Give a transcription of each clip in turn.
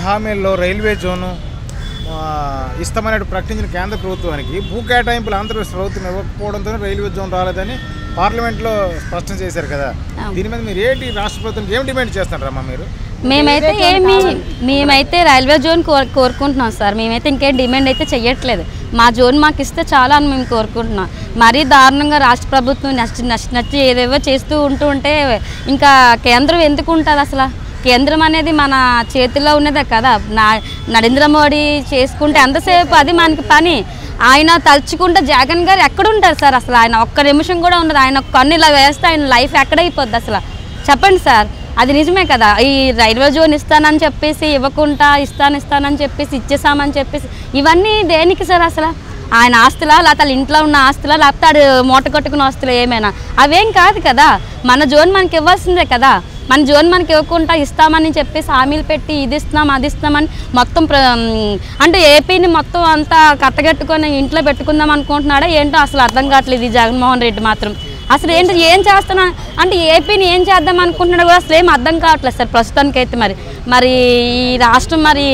హామీల్లో railway zone ఇస్తామని ప్రకటించిన కేంద్ర ప్రభుత్వానికి భూ కేటాయింపులు ఆంధ్రప్రదేశ్ ప్రభుత్వం ఇవ్వకపోవడంతో రైల్వే జోన్ రాలేదని పార్లమెంట్లో స్పష్టం చేశారు కదా. దీని మీద మీరు ఏంటి రాష్ట్ర ప్రభుత్వానికి ఏం డిమాండ్ చేస్తారమ్మా మీరు? మేమైతే రైల్వే జోన్ కోరుకుంటున్నాం సార్. మేమైతే ఇంకేం డిమాండ్ అయితే చెయ్యట్లేదు. మా జోన్ మాకు ఇస్తే చాలా అని మేము కోరుకుంటున్నాం. మరీ దారుణంగా రాష్ట్ర ప్రభుత్వం నచ్చి ఏదేవో చేస్తూ ఉంటే ఇంకా కేంద్రం ఎందుకు ఉంటుంది అసలు? కేంద్రం అనేది మన చేతిలో ఉన్నదే కదా. నరేంద్ర మోడీ చేసుకుంటే ఎంతసేపు అది మనకి పని. ఆయన తలుచుకుంటే జగన్ గారు ఎక్కడుంటారు సార్? అసలు ఆయన ఒక్క నిమిషం కూడా ఉండదు. ఆయన కన్ను ఇలా వేస్తే ఆయన లైఫ్ ఎక్కడైపోద్ది అసలు? చెప్పండి సార్, అది నిజమే కదా. ఈ రైల్వే జోన్ ఇస్తానని చెప్పేసి ఇవ్వకుండా ఇస్తానని చెప్పేసి ఇచ్చేసామని చెప్పేసి ఇవన్నీ దేనికి సార్? అసలు ఆయన ఆస్తులా, లేకపోతే వాళ్ళ ఇంట్లో ఉన్న ఆస్తులా, లేకపోతే ఆడు మూట కట్టుకున్న ఆస్తులు ఏమైనా? అవేం కాదు కదా. మన జోన్ మనకి ఇవ్వాల్సిందే కదా. మన జోన్ మనకి ఇవ్వకుండా ఇస్తామని చెప్పేసి హామీలు పెట్టి ఇది ఇస్తున్నాం అది ఇస్తామని మొత్తం అంటే ఏపీని మొత్తం అంతా కట్టగట్టుకొని ఇంట్లో పెట్టుకుందాం అనుకుంటున్నాడా ఏంటో అసలు అర్థం కావట్లేదు ఈ జగన్మోహన్ రెడ్డి మాత్రం. అసలు ఏంటి ఏం చేస్తున్నా అంటే ఏపీని ఏం చేద్దాం అనుకుంటున్నాడు కూడా అసలు ఏం అర్థం కావట్లేదు సార్ ప్రస్తుతానికైతే. మరి ఈ రాష్ట్రం మరి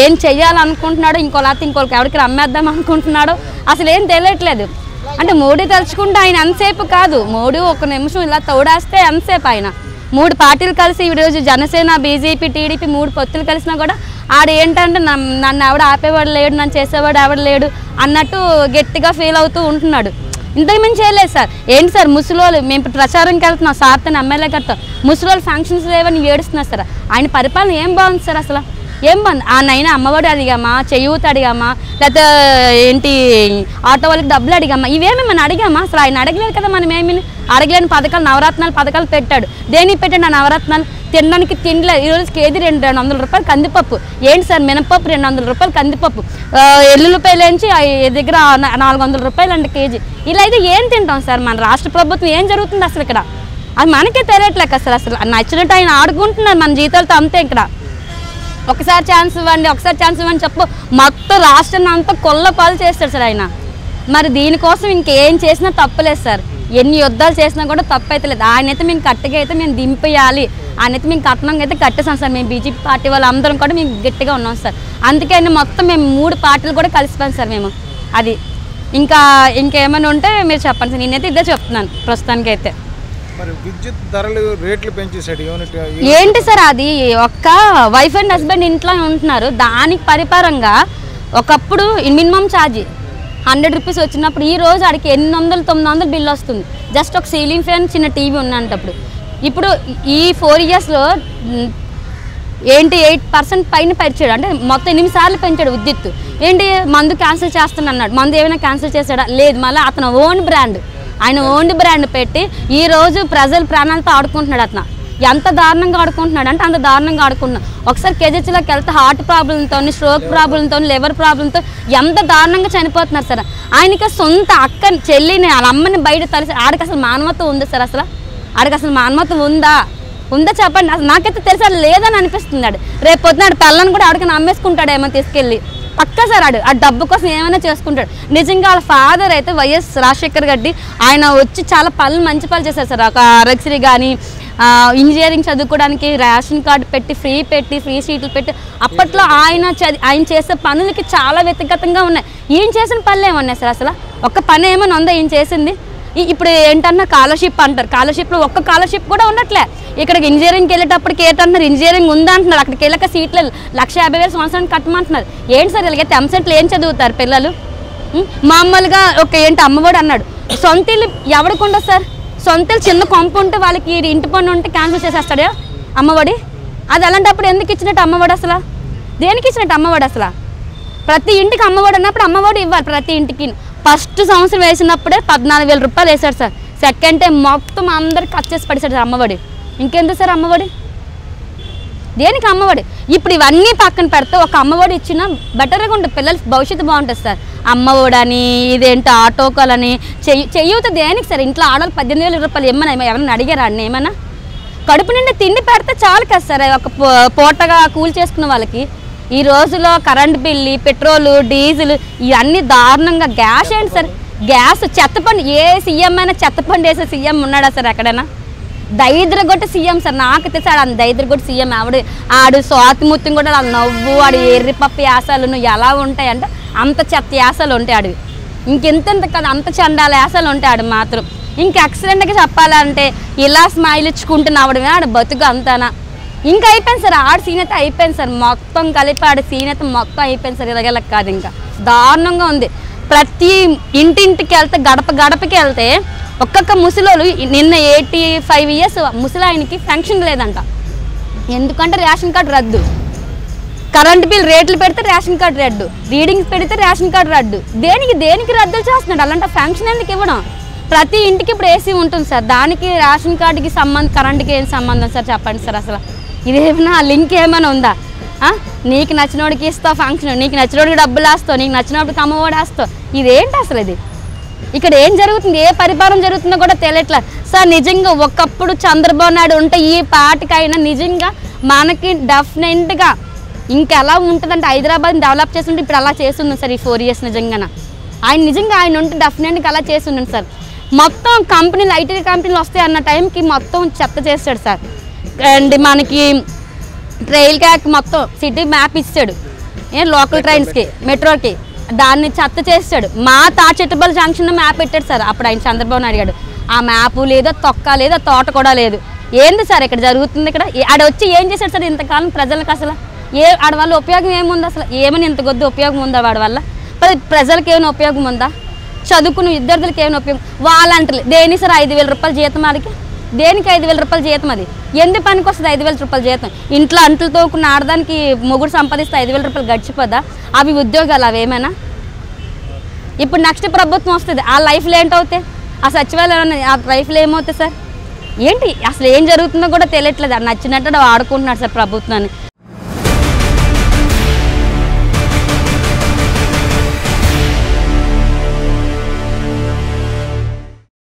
ఏం చెయ్యాలనుకుంటున్నాడో ఇంకోళ్ళకి ఎవరికి అమ్మేద్దాం అనుకుంటున్నాడో అసలు ఏం తెలియట్లేదు. అంటే మోడీ తలుచుకుంటే ఆయన ఎంతసేపు కాదు, మోడీ ఒక నిమిషం ఇలా తోడేస్తే ఎంతసేపు ఆయన 3 పార్టీలు కలిసి ఈరోజు జనసేన, బీజేపీ, టీడీపీ 3 పొత్తులు కలిసినా కూడా ఆడ ఏంటంటే నన్ను ఎవడ ఆపేవాడు లేడు, నన్ను చేసేవాడు ఎవడు లేడు అన్నట్టు గట్టిగా ఫీల్ అవుతూ ఉంటున్నాడు. ఇంతకు మించి చేయలేదు సార్. ఏంటి సార్ ముసలోళ్ళు మేము ప్రచారంకి వెళ్తున్నాం సార్ తన ఎమ్మెల్యే కడతాం, ముసలోళ్ళు ఫంక్షన్స్ లేవని ఏడుస్తున్నారు సార్. ఆయన పరిపాలన ఏం బాగుంది సార్? అసలు ఏం బాగుంది? నైనా అమ్మఒడి అడిగామా, చేయూత అడిగామా, లేకపోతే ఏంటి ఆటో వాళ్ళకి డబ్బులు అడిగామా? ఇవేమి మనం అడిగామా? అసలు ఆయన అడగలేదు కదా. మనం ఏమి అడగలేని పథకాలు, నవరత్నాలు పథకాలు పెట్టాడు. దేనికి పెట్టండి ఆ నవరత్నాలు? తినడానికి తినలేదు. ఈరోజు కేజీ 200 రూపాయలు కందిపప్పు. ఏంటి సార్ మినపప్పు 200 రూపాయలు కందిపప్పు, ఎల్లుల్లిపాయలేంచి దగ్గర 400 రూపాయలు అండి కేజీ. ఇలా అయితే ఏం తింటాం సార్? మన రాష్ట్ర ప్రభుత్వం ఏం జరుగుతుంది అసలు ఇక్కడ? అది మనకే తెలియట్లేక అసలు నచ్చినట్టు ఆయన ఆడుకుంటున్నారు మన జీతాలతో అంతే. ఇక్కడ ఒకసారి ఛాన్స్ ఇవ్వండి చెప్పు మొత్తం రాష్ట్రాన్ని అంతా కొల్లపాలు చేస్తాడు సార్ ఆయన. మరి దీనికోసం ఇంకేం చేసినా తప్పలేదు సార్. ఎన్ని యుద్ధాలు చేసినా కూడా తప్పు అయితే లేదు. ఆయనైతే మేము కట్టగా అయితే మేము దింపేయాలి, ఆయనైతే మేము కట్నంగా అయితే కట్టేసాం సార్. మేము బీజేపీ పార్టీ వాళ్ళు అందరం కూడా మేము గట్టిగా ఉన్నాం సార్. అందుకని మొత్తం మేము 3 పార్టీలు కూడా కలిసిపోయాం సార్ మేము. అది ఇంకేమైనా ఉంటే మీరు చెప్పండి సార్. నేనైతే ఇదే చెప్తున్నాను ప్రస్తుతానికైతే. మరి విద్యుత్ ధరలు రేట్లు పెంచేసాడు ఏంటి సార్? అది ఒక్క వైఫ్ అండ్ హస్బెండ్ ఇంట్లో ఉంటున్నారు, దానికి పరిపారంగా ఒకప్పుడు మినిమం ఛార్జీ 100 రూపీస్ వచ్చినప్పుడు ఈ రోజు ఆడికి 800-900 బిల్ వస్తుంది. జస్ట్ ఒక సీలింగ్ ఫ్యాన్, చిన్న టీవీ ఉన్నప్పుడు. ఇప్పుడు ఈ 4 ఇయర్స్లో ఏంటి 8% పైన పెంచాడు. అంటే మొత్తం 8 సార్లు పెంచాడు విద్యుత్. ఏంటి మందు క్యాన్సిల్ చేస్తాను అన్నాడు. మందు ఏమైనా క్యాన్సిల్ చేశాడా? లేదు. మళ్ళీ అతను ఆయన ఓన్ బ్రాండ్ పెట్టి ఈరోజు ప్రజల ప్రాణాలతో ఆడుకుంటున్నాడు. అతను ఎంత దారుణంగా ఆడుకుంటున్నాడు అంటే అంత దారుణంగా ఆడుకుంటున్నాడు. ఒకసారి కేజీహెచ్లోకి వెళ్తే హార్ట్ ప్రాబ్లంతో, స్ట్రోక్ ప్రాబ్లంతో, లివర్ ప్రాబ్లంతో ఎంత దారుణంగా చనిపోతున్నారు సార్. ఆయనకి సొంత అక్క చెల్లిని వాళ్ళ అమ్మని బయట తలిసి ఆడికి అసలు మానవత్వం ఉందా సార్? ఆడికి అసలు మానవత్వం ఉందా చెప్పండి. అసలు నాకైతే తెలిసి లేదని అనిపిస్తున్నాడు. రేపు పొద్దున పిల్లని కూడా ఆడికి నమ్మేసుకుంటాడేమో తీసుకెళ్ళి పక్కా సార్. ఆ డబ్బు కోసం ఏమైనా చేసుకుంటాడు. నిజంగా వాళ్ళ ఫాదర్ అయితే వైఎస్ రాజశేఖర్ రెడ్డి ఆయన వచ్చి చాలా మంచి పనులు చేశారు సార్. ఒక ఆరోగ్యశ్రీ కానీ, ఇంజనీరింగ్ చదువుకోవడానికి రేషన్ కార్డు పెట్టి ఫ్రీ సీట్లు పెట్టి అప్పట్లో ఆయన చేసే పనులకి చాలా వ్యక్తిగతంగా ఉన్నాయి. ఈయన చేసిన పనులు ఏమన్నాయి సార్? అసలు ఒక్క పని ఏమైనా ఉందా ఈయన చేసింది? ఇప్పుడు ఏంటన్నా స్కాలర్షిప్ అంటారు. స్కాలర్షిప్లో ఒక్క స్కాలర్షిప్ కూడా ఉండట్లే. ఇక్కడికి ఇంజనీరింగ్కి వెళ్ళేటప్పటికి ఏంటంటున్నారు, ఇంజనీరింగ్ ఉందా అంటున్నారు. అక్కడికి వెళ్ళక సీట్లు 1,50,000 సంవత్సరానికి కట్టమంటున్నారు. ఏంటి సార్ ఇలాగైతే ఎంసెట్లు ఏం చదువుతారు పిల్లలు? మామూలుగా ఏంటి అమ్మఒడి అన్నాడు. సొంత ఇల్లు ఎవరికి ఉండదు సార్? సొంత ఇల్లు చిన్న కొంప ఉంటే వాళ్ళకి ఇంటి పన్ను ఉంటే క్యాన్సిల్ చేసేస్తాడా అమ్మఒడి? అది అలాంటప్పుడు ఎందుకు ఇచ్చినట్టు అమ్మఒడి? అసలు దేనికి ఇచ్చినట్టు అమ్మఒడి? అసలు ప్రతి ఇంటికి అమ్మఒడి అన్నప్పుడు అమ్మఒడి ఇవ్వాలి ప్రతి ఇంటికి. ఫస్ట్ సంవత్సరం వేసినప్పుడే 14,000 రూపాయలు వేశాడు సార్. సెకండ్ టైం మొత్తం అందరికి కట్ చేసి పడేశాడు సార్ అమ్మఒడి. ఇంకెందుకు సార్ అమ్మఒడి? దేనికి అమ్మఒడి? ఇప్పుడు ఇవన్నీ పక్కన పెడితే ఒక అమ్మఒడి ఇచ్చినా బెటర్గా ఉంటుంది, పిల్లల భవిష్యత్తు బాగుంటుంది సార్. అమ్మఒడి అని ఇదేంటి ఆటోకాలని చెయ్యూత దేనికి సార్? ఇంట్లో ఆడవాళ్ళు 18,000 రూపాయలు ఎవరైనా అడిగారా అండి? ఏమన్నా కడుపు నిండి తిండి పెడితే చాలు కదా సార్ ఒక పూటగా కూలి చేసుకున్న వాళ్ళకి. ఈ రోజులో కరెంట్ బిల్లు, పెట్రోలు, డీజిల్ ఇవన్నీ దారుణంగా. గ్యాస్ ఏంటి సార్? గ్యాస్ చెత్తపండి ఏ సీఎం అయినా చెత్తపండి వేసే సీఎం ఉన్నాడా సార్ ఎక్కడైనా? దైద్రగొట్టి సీఎం సార్. నాకు తెలిసి ఆడు దైద్రగొట్టి సీఎం ఆడు స్వాతిమూర్తిని కూడా ఆడు నవ్వు ఆడు ఎర్రిపప్పు యాసలు ఎలా ఉంటాయంటే అంత చెత్త యాసలు ఉంటాయి ఆడు. ఇంకెంతెంత కాదు అంత చండాల యాసలు ఉంటాయి ఆడు మాత్రం. ఇంక ఎక్సలెంట్గా చెప్పాలంటే ఇలా స్మైల్ ఇచ్చుకుంటూ నవ్వడమే ఆడు బతుకు అంతానా. ఇంకా అయిపోయింది సార్ ఆడు సీనత అయిపోయింది సార్. మొత్తం కలిపి ఆడు సీనత మొత్తం అయిపోయింది సార్. ఇలాగెళ్ళకి కాదు ఇంకా దారుణంగా ఉంది. ప్రతి ఇంటింటికి వెళ్తే గడప గడపకి వెళ్తే ఒక్కొక్క ముసలోళ్ళు నిన్న 85 years ముసలాయనకి ఫంక్షన్ లేదంట. ఎందుకంటే రేషన్ కార్డు రద్దు, కరెంట్ బిల్ రేట్లు పెడితే రేషన్ కార్డు రద్దు, రీడింగ్స్ పెడితే రేషన్ కార్డు రద్దు. దేనికి రద్దులు చేస్తున్నాడు? అలాంటి ఫంక్షన్ ఎందుకు ఇవ్వడం? ప్రతి ఇంటికి ఇప్పుడు ఏసీ ఉంటుంది సార్. దానికి రేషన్ కార్డుకి సంబంధం కరెంట్కి ఏం సంబంధం సార్ చెప్పండి సార్. అసలు ఇదేమైనా లింక్ ఏమైనా ఉందా? నీకు నచ్చినోడికి ఇస్తావు ఫంక్షన్, నీకు నచ్చినోడికి డబ్బులు వేస్తావు, నీకు నచ్చినోడికి అమ్మఒడి వేస్తావు. ఇదేంటి అసలు? ఇది ఇక్కడ ఏం జరుగుతుంది, ఏ పరిపాలన జరుగుతుందో కూడా తెలియట్లేదు సార్. నిజంగా ఒకప్పుడు చంద్రబాబు నాయుడు ఉంటే ఈ పార్టీకైనా నిజంగా మనకి డెఫినెట్గా ఇంకెలా ఉంటుందంటే హైదరాబాద్ డెవలప్ చేస్తుంటే ఇప్పుడు అలా చేస్తున్నాం సార్ ఈ 4 years. నిజంగా ఆయన ఉంటే డెఫినెట్గా అలా చేస్తున్నాను సార్. మొత్తం కంపెనీలు ఐటీ కంపెనీలు వస్తాయి అన్న టైంకి మొత్తం చెత్త చేస్తాడు సార్. అండ్ మనకి రైల్ క్యాక్ మొత్తం సిటీ మ్యాప్ ఇస్తాడు లోకల్ ట్రైన్స్కి మెట్రోకి, దాన్ని చెత్త చేస్తాడు. మా తాచెట్టుబల్ జంక్షన్ మ్యాప్ పెట్టాడు సార్ అప్పుడు ఆయన చంద్రబాబు నాయుడు గారు. ఆ మ్యాపు లేదా తొక్క లేదా తోట కూడా లేదు. ఏంది సార్ ఇక్కడ జరుగుతుంది? ఇక్కడ ఆడ వచ్చి ఏం చేశాడు సార్ ఇంతకాలం ప్రజలకు? అసలు ఆడ వల్ల ఉపయోగం ఏముంది? అసలు ఏమని ఇంత కొద్ది ఉపయోగం ఉందా వాడి వల్ల? ప్రజలకు ఏమైనా ఉపయోగం ఉందా? చదువుకున్న విద్యార్థులకు ఏమైనా ఉపయోగం? వాలంటీర్లు దేని సార్ 5,000 రూపాయల జీతం వాళ్ళకి? దేనికి 5,000 రూపాయల జీతం? అది ఎందుకు పనికి వస్తుంది 5,000 రూపాయల జీతం? ఇంట్లో అంట్లతో ఉన్న ఆడదానికి మొగుడు సంపాదిస్తే 5,000 రూపాయలు గడిచిపోదా? అవి ఉద్యోగాలు అవేమైనా? ఇప్పుడు నెక్స్ట్ ప్రభుత్వం వస్తుంది, ఆ లైఫ్లో ఏంటవుతాయి? ఆ సచివాలయం ఆ లైఫ్లో ఏమవుతాయి సార్? ఏంటి అసలు ఏం జరుగుతుందో కూడా తెలియట్లేదు. నచ్చినట్టు ఆడుకుంటున్నాడు సార్ ప్రభుత్వాన్ని.